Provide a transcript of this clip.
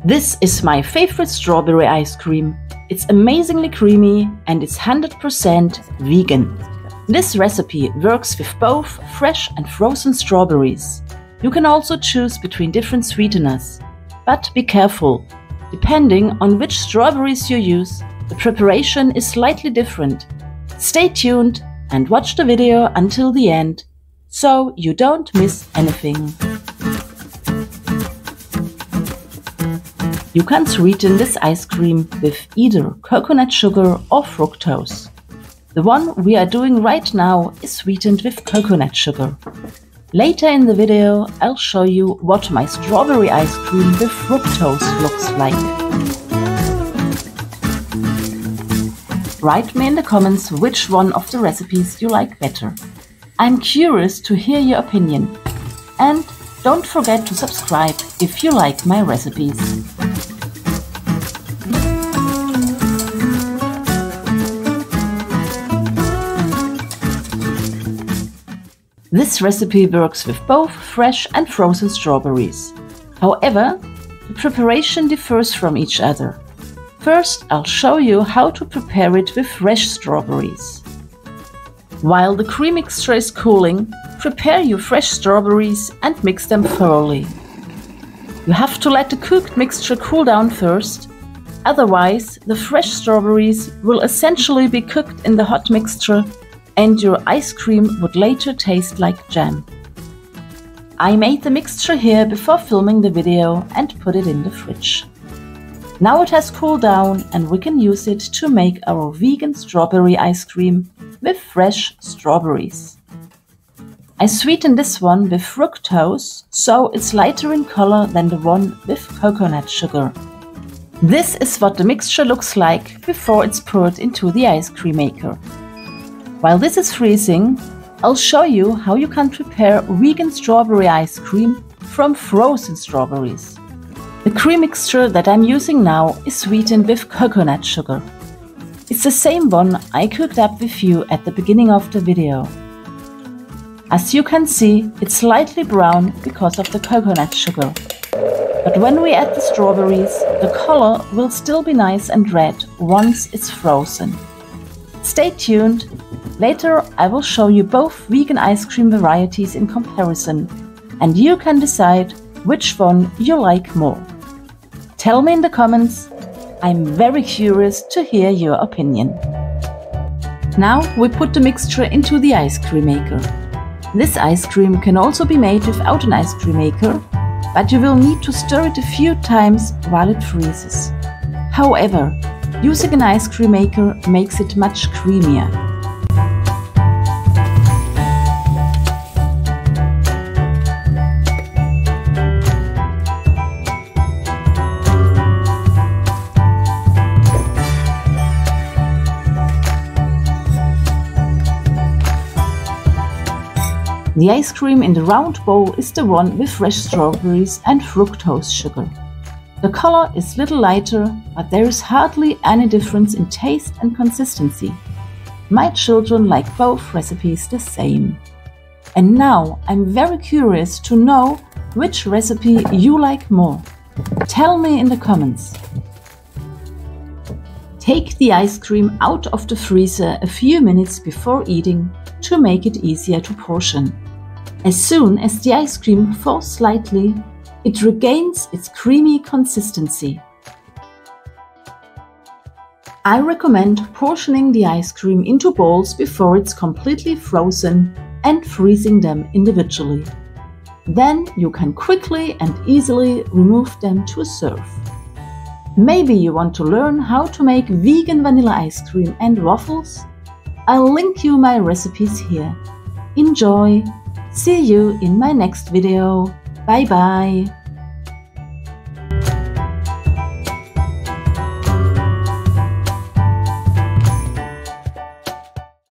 This is my favorite strawberry ice cream. It's amazingly creamy and it's 100% vegan. This recipe works with both fresh and frozen strawberries. You can also choose between different sweeteners. But be careful, depending on which strawberries you use, the preparation is slightly different. Stay tuned and watch the video until the end, so you don't miss anything. You can sweeten this ice cream with either coconut sugar or fructose. The one we are doing right now is sweetened with coconut sugar. Later in the video, I'll show you what my strawberry ice cream with fructose looks like. Write me in the comments which one of the recipes you like better. I'm curious to hear your opinion. And don't forget to subscribe if you like my recipes. This recipe works with both fresh and frozen strawberries. However, the preparation differs from each other. First, I'll show you how to prepare it with fresh strawberries. While the cream mixture is cooling, prepare your fresh strawberries and mix them thoroughly. You have to let the cooked mixture cool down first, otherwise the fresh strawberries will essentially be cooked in the hot mixture and your ice cream would later taste like jam. I made the mixture here before filming the video and put it in the fridge. Now it has cooled down and we can use it to make our vegan strawberry ice cream with fresh strawberries. I sweeten this one with fructose, so it's lighter in color than the one with coconut sugar. This is what the mixture looks like before it's poured into the ice cream maker. While this is freezing, I'll show you how you can prepare vegan strawberry ice cream from frozen strawberries. The cream mixture that I'm using now is sweetened with coconut sugar. It's the same one I cooked up with you at the beginning of the video. As you can see, it's slightly brown because of the coconut sugar. But when we add the strawberries, the color will still be nice and red once it's frozen. Stay tuned. Later I will show you both vegan ice cream varieties in comparison, and you can decide which one you like more. Tell me in the comments. I'm very curious to hear your opinion. Now we put the mixture into the ice cream maker. This ice cream can also be made without an ice cream maker, but you will need to stir it a few times while it freezes. However, using an ice cream maker makes it much creamier. The ice cream in the round bowl is the one with fresh strawberries and fructose sugar. The color is a little lighter, but there is hardly any difference in taste and consistency. My children like both recipes the same. And now I'm very curious to know which recipe you like more. Tell me in the comments. Take the ice cream out of the freezer a few minutes before eating to make it easier to portion. As soon as the ice cream thaws slightly, it regains its creamy consistency. I recommend portioning the ice cream into bowls before it's completely frozen and freezing them individually. Then you can quickly and easily remove them to serve. Maybe you want to learn how to make vegan vanilla ice cream and waffles? I'll link you my recipes here. Enjoy! See you in my next video. Bye bye!